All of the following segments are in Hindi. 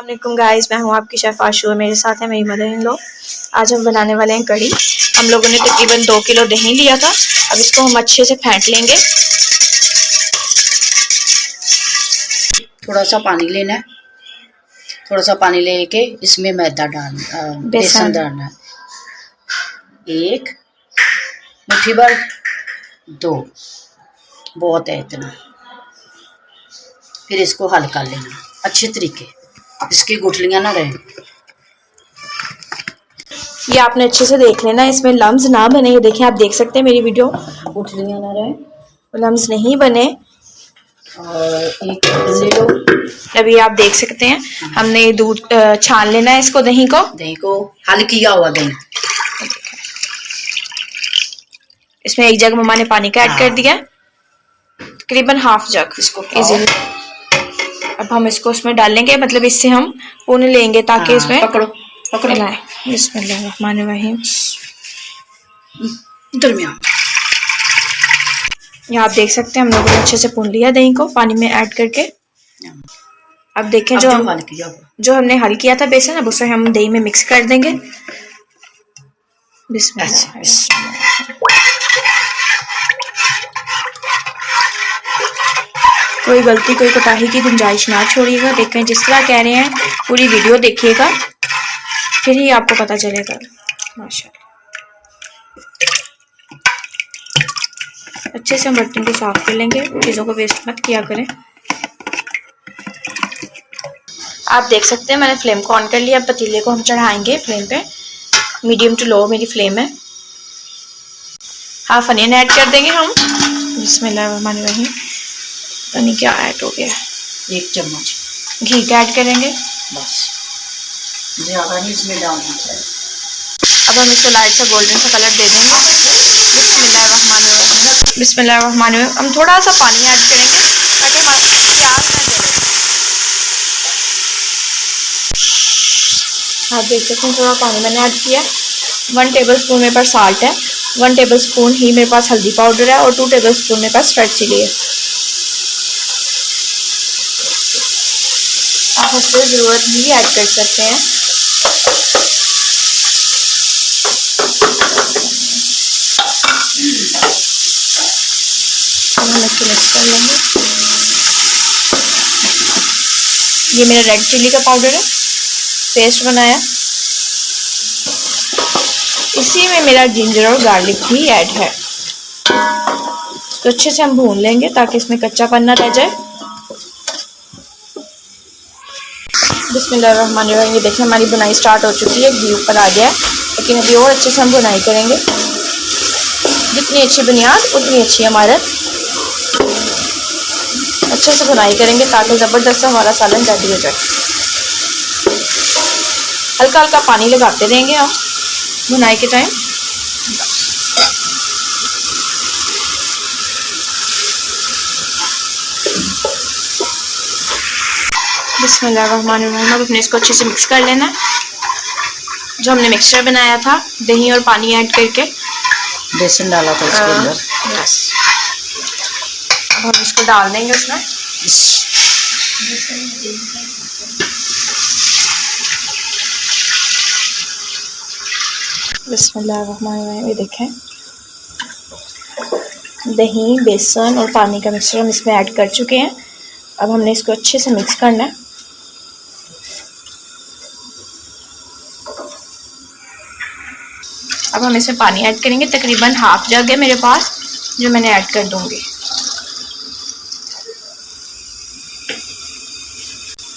अस्सलामुअलैकुम गाइस, मैं हूँ आपकी शेफ़ आशू और मेरे साथ है मेरी मदर इन लॉ। आज हम बनाने वाले हैं कढ़ी। हम लोगों ने तकरीबन 2 किलो दही लिया था। अब इसको हम अच्छे से फेंट लेंगे। थोड़ा सा पानी लेना है, थोड़ा सा पानी लेके इसमें मैदा डालना, बेसन डालना है। 1 मुट्ठी भर, 2 बहुत है इतना। फिर इसको हल कर लेना अच्छे तरीके, इसकी गुठलियां ना रहें। ये आपने अच्छे से देख लेना, इसमें लम्स ना बने। ये देखें, आप देख सकते हैं मेरी वीडियो, गुठलियां ना रहें, लम्स नहीं बने। और एक ले लो। अभी आप देख सकते हैं हमने दूध छान लेना है इसको, दही को हल किया हुआ दही। इसमें 1 जग मम्मा ने पानी का ऐड कर दिया, तकरीबन हाफ जग। इसको इजीली अब हम इसको इसमें डालेंगे, मतलब इससे हम पुन लेंगे ताकि इसमें पकड़ो बिस्मिल्लाहिर्रहमानिर्रहीम। दरमियान यहाँ आप देख सकते हैं हम लोगों ने अच्छे से पुन लिया दही को पानी में ऐड करके। अब देखें जो हमने हल किया था बेसन, अब उसे हम दही में मिक्स कर देंगे। बिस्मिल्लाह। कोई गलती कोई कोताही की गुंजाइश ना छोड़िएगा। देखें जिस तरह कह रहे हैं पूरी वीडियो देखिएगा, फिर ही आपको पता चलेगा। माशाल्लाह अच्छे से हम बर्तन को साफ कर लेंगे, चीज़ों को वेस्ट मत किया करें। आप देख सकते हैं मैंने फ्लेम को ऑन कर लिया। अब पतीले को हम चढ़ाएंगे फ्लेम पे, मीडियम टू लो मेरी फ्लेम है। हाफ अनियन ऐड कर देंगे हम। बिस्मिल्लाहिर्रहमानिर्रहीम। पता नहीं क्या ऐड हो गया, 1 चम्मच घी का ऐड करेंगे, बस, ज़्यादा नहीं इसमें डालना चाहिए। अब हम इसको लाइट सा गोल्डन सा कलर दे देंगे। बिस्मिल्लाहिर्रहमानिर्रहीम। हम थोड़ा सा पानी ऐड करेंगे ताकि हमारा प्याज ना जले। आप देख सकते हैं थोड़ा पानी मैंने ऐड किया। 1 टेबलस्पून मेरे पास साल्ट है, 1 टेबलस्पून ही मेरे पास हल्दी पाउडर है और 2 टेबलस्पून मेरे पास रेड चिली है। आप उससे ज़रूरत भी ऐड कर सकते हैं। अब हम इसको मिक्स कर लेंगे। ये मेरा रेड चिली का पाउडर है, पेस्ट बनाया। इसी में मेरा जिंजर और गार्लिक भी ऐड है। तो अच्छे से हम भून लेंगे ताकि इसमें कच्चापन ना रह जाए। बिस्मिल्लाहिर्रहमानिर्रहीम। ये देखिए हमारी बुनाई स्टार्ट हो चुकी है, घी ऊपर आ गया है, लेकिन अभी और अच्छे से हम बुनाई करेंगे। जितनी अच्छी बुनियाद उतनी अच्छी इमारत। अच्छे से बुनाई करेंगे ताकि ज़बरदस्त हमारा सालन रेडी हो जाए। हल्का हल्का पानी लगाते रहेंगे हम बुनाई के टाइम। बिस्मिल्लाहिर्रहमानिर्रहीम। अब अपने इसको अच्छे से मिक्स कर लेना है। जो हमने मिक्सचर बनाया था दही और पानी ऐड करके, बेसन डाला था इसके अंदर, बस अब हम इसको डाल देंगे उसमें। बिस्मिल्लाहिर्रहमानिर्रहीम। ये देखें दही, बेसन और पानी का मिक्सचर हम इसमें ऐड कर चुके हैं। अब हमने इसको अच्छे से मिक्स करना है। अब हम इसमें पानी ऐड करेंगे, तकरीबन हाफ जग है मेरे पास जो मैंने ऐड कर दूंगी।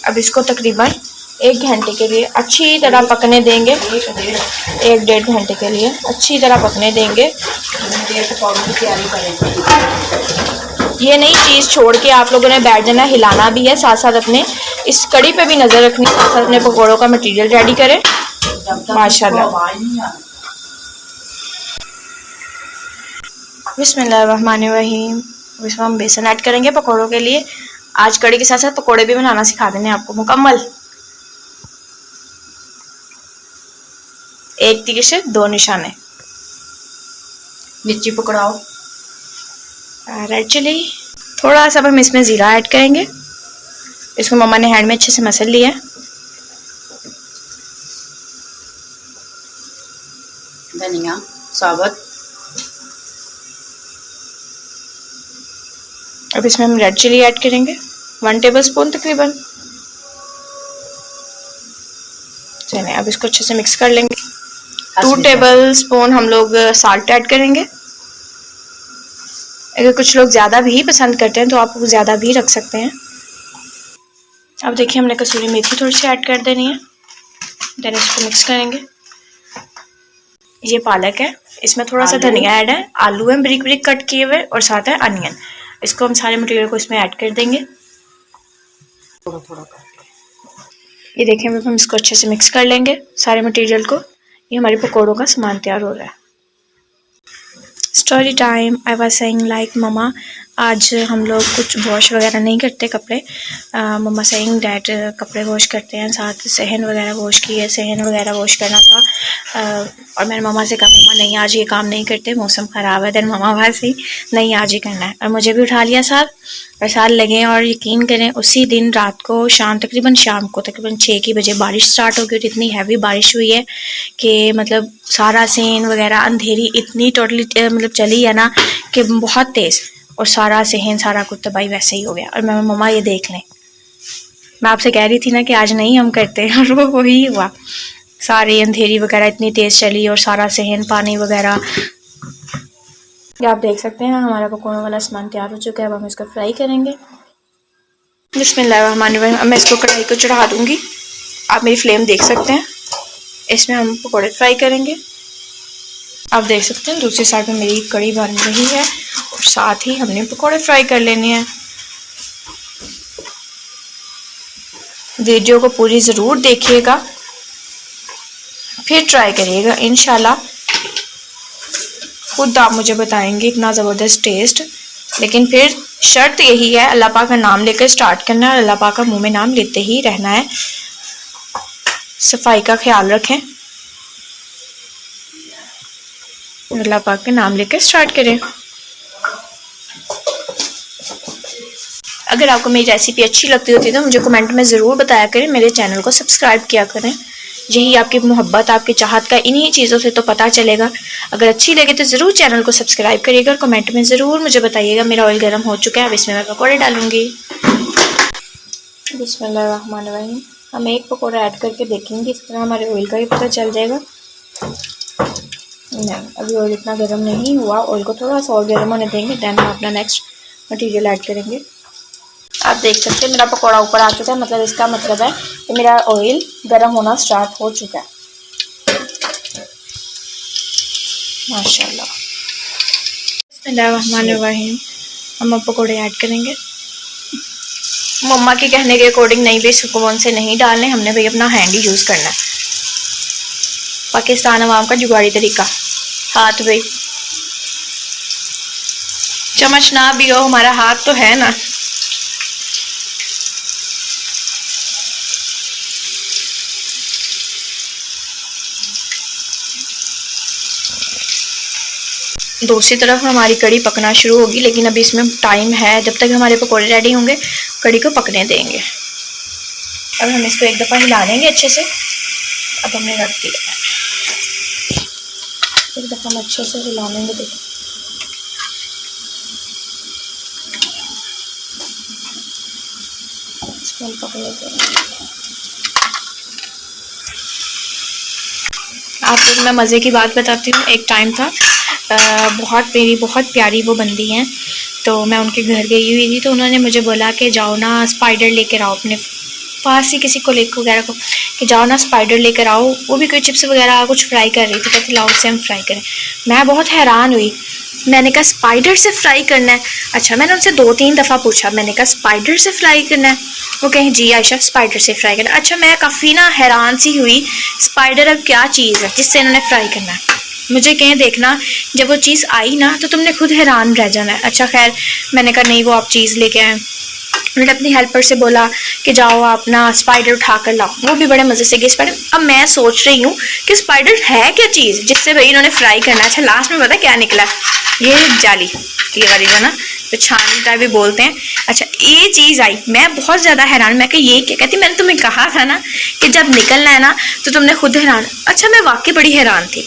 अब इसको तकरीबन 1 घंटे के लिए अच्छी तरह पकने देंगे। 1-1.5 घंटे के लिए अच्छी तरह पकने देंगे। ये नहीं चीज़ छोड़ के आप लोगों ने बैठ जाना, हिलाना भी है, साथ साथ अपने इस कड़ी पे भी नज़र रखनी, साथ साथ अपने पकौड़ों का मटेरियल रेडी करें। माशाल्लाह। बिस्मिल्लाहिर्रहमानिर्रहीम। इसमें हम बेसन ऐड करेंगे पकौड़ों के लिए। आज कड़ी के साथ साथ पकौड़े भी बनाना सिखा देंगे आपको मुकम्मल। 1 तीर से 2 निशाने। मिर्ची पकड़ाओ, रेड चिली, थोड़ा सा हम इसमें ज़ीरा ऐड करेंगे। इसको मम्मा ने हैंड में अच्छे से मसल लिया है। साबुत। अब इसमें हम रेड चिली ऐड करेंगे 1 टेबलस्पून तकरीबन। चलिए अब इसको अच्छे से मिक्स कर लेंगे। 2 टेबलस्पून हम लोग साल्ट ऐड करेंगे। अगर कुछ लोग ज़्यादा भी पसंद करते हैं तो आप ज़्यादा भी रख सकते हैं। अब देखिए हमने कसूरी मेथी थोड़ी सी ऐड कर देनी है। देन इसको मिक्स करेंगे। ये पालक है, इसमें थोड़ा सा धनिया ऐड है, आलू है बारीक बारीक कट किए हुए, और साथ है अनियन। इसको हम सारे मटेरियल को इसमें ऐड कर देंगे थोड़ा थोड़ा करके। ये देखिए हम इसको अच्छे से मिक्स कर लेंगे सारे मटेरियल को। ये हमारे पकौड़ों का सामान तैयार हो रहा है। Story time. I was saying like mama, आज हम लोग कुछ वॉश वगैरह नहीं करते कपड़े। मम्मा सेइंग डैड कपड़े वॉश करते हैं, साथ सहन वगैरह वॉश किए, सहन वगैरह वॉश करना था। और मैंने मम्मा से कहा मम्मा नहीं आज ये काम नहीं करते, मौसम ख़राब है। देन मम्मा बात ही नहीं आज ही करना है, और मुझे भी उठा लिया साथ और साथ लगे। और यकीन करें उसी दिन रात को तकरीबन शाम को तकरीबन 6 की बजे बारिश स्टार्ट हो गई। और इतनी हैवी बारिश हुई है कि मतलब सारा सहन वगैरह अंधेरी इतनी टोटली मतलब चली है ना कि बहुत तेज़, और सारा सहन सारा कुछ तबाही वैसे ही हो गया। और मैं मम्मा ये देख लें, मैं आपसे कह रही थी ना कि आज नहीं हम करते, और वो वही हुआ। सारी अंधेरी वगैरह इतनी तेज़ चली और सारा सहन पानी वगैरह। ये आप देख सकते हैं हमारा पकौड़ों वाला सामान तैयार हो चुका है। अब हम इसको फ्राई करेंगे। बिस्मिल्लाहिर्रहमानिर्रहीम। अब मैं इसको कढ़ाई को चढ़ा दूँगी, आप मेरी फ्लेम देख सकते हैं। इसमें हम पकौड़े फ्राई करेंगे। आप देख सकते हैं दूसरी साइड में मेरी कढ़ी बन रही है, और साथ ही हमने पकौड़े फ्राई कर लेने हैं। वीडियो को पूरी ज़रूर देखिएगा, फिर ट्राई करिएगा। इंशाल्लाह खुद आप मुझे बताएंगे इतना ज़बरदस्त टेस्ट। लेकिन फिर शर्त यही है, अल्लाह पाक का नाम लेकर स्टार्ट करना है, और अल्लाह पाक का मुँह में नाम लेते ही रहना है। सफाई का ख्याल रखें, अल्लाह पाक के नाम लेकर स्टार्ट करें। अगर आपको मेरी रेसिपी अच्छी लगती होती है तो मुझे कमेंट में ज़रूर बताया करें, मेरे चैनल को सब्सक्राइब किया करें। यही आपकी मोहब्बत, आपकी चाहत का इन्हीं चीज़ों से तो पता चलेगा। अगर अच्छी लगे तो ज़रूर चैनल को सब्सक्राइब करिएगा, और कमेंट में ज़रूर मुझे बताइएगा। मेरा ऑयल गर्म हो चुका है, अब इसमें मैं पकौड़े डालूँगी। बिस्मिल्लाहिर्रहमानिर्रहीम। हम एक पकौड़ा ऐड करके देखेंगे, इस तरह हमारे ऑयल का भी पता चल जाएगा। नहीं, अभी ऑयल इतना गर्म नहीं हुआ, ऑयल को थोड़ा सा और गर्म होने देंगे, देन हम अपना नेक्स्ट मटेरियल ऐड करेंगे। आप देख सकते हैं मेरा पकौड़ा ऊपर आ चुका है, मतलब इसका मतलब है कि मेरा ऑयल गर्म होना स्टार्ट हो चुका है। माशाल्लाह। बिस्मिल्लाहिर्रहमानिर्रहीम। हम अब पकौड़े ऐड करेंगे। मम्मा के कहने के अकॉर्डिंग नहीं भी सुकून से नहीं डालने, हमने भाई अपना हैंड ही यूज़ करना है। पाकिस्तान अवाम का जुगाड़ी तरीका, हाथ भाई चम्मच ना भी हो, हमारा हाथ तो है ना। दूसरी तरफ हमारी कड़ी पकना शुरू होगी, लेकिन अभी इसमें टाइम है। जब तक हमारे पकौड़े रेडी होंगे कड़ी को पकने देंगे। अब हम इसको एक दफ़ा हिला लेंगे अच्छे से। अब हमने रख दिया, एक दफ़ा हम अच्छे से हिला लेंगे। देखिए इसको हम पकड़ लेंगे। आपको मैं मज़े की बात बताती हूँ। एक टाइम था, मेरी बहुत प्यारी वो बंदी हैं, तो मैं उनके घर गई हुई थी, तो उन्होंने मुझे बोला कि जाओ ना स्पाइडर लेकर आओ, अपने पास ही किसी को लेकर वगैरह को कि जाओ ना स्पाइडर लेकर आओ। वो भी कोई चिप्स वगैरह कुछ फ्राई कर रही थी, कहती लाओ उससे हम फ्राई करें। मैं बहुत हैरान हुई, मैंने कहा स्पाइडर से फ्राई करना है? अच्छा, मैंने उनसे 2-3 दफ़ा पूछा, मैंने कहा स्पाइडर से फ्राई करना है? वो कहें जी आयशा स्पाइडर से फ्राई करना है। अच्छा, मैं काफ़ी ना हैरान सी हुई, स्पाइडर अब क्या चीज़ है जिससे इन्होंने फ्राई करना है? मुझे कहें देखना जब वो चीज़ आई ना तो तुमने खुद हैरान रह जाना है। अच्छा खैर, मैंने कहा नहीं वो आप चीज़ लेके आए। मैंने अपनी हेल्पर से बोला कि जाओ आप ना स्पाइडर उठा कर लाओ, वो भी बड़े मज़े से गए स्पाइडर। अब मैं सोच रही हूँ कि स्पाइडर है क्या चीज़ जिससे भाई इन्होंने फ्राई करना है। अच्छा, लास्ट में पता क्या निकला, ये जाली, ये वाली जो ना तो छानी टाइप भी बोलते हैं। अच्छा, ये चीज़ आई, मैं बहुत ज़्यादा हैरान। मैं कहा ये क्या? कहती मैंने तुम्हें कहा था ना कि जब निकलना है ना तो तुमने खुद हैरान। अच्छा, मैं वाकई बड़ी हैरान थी।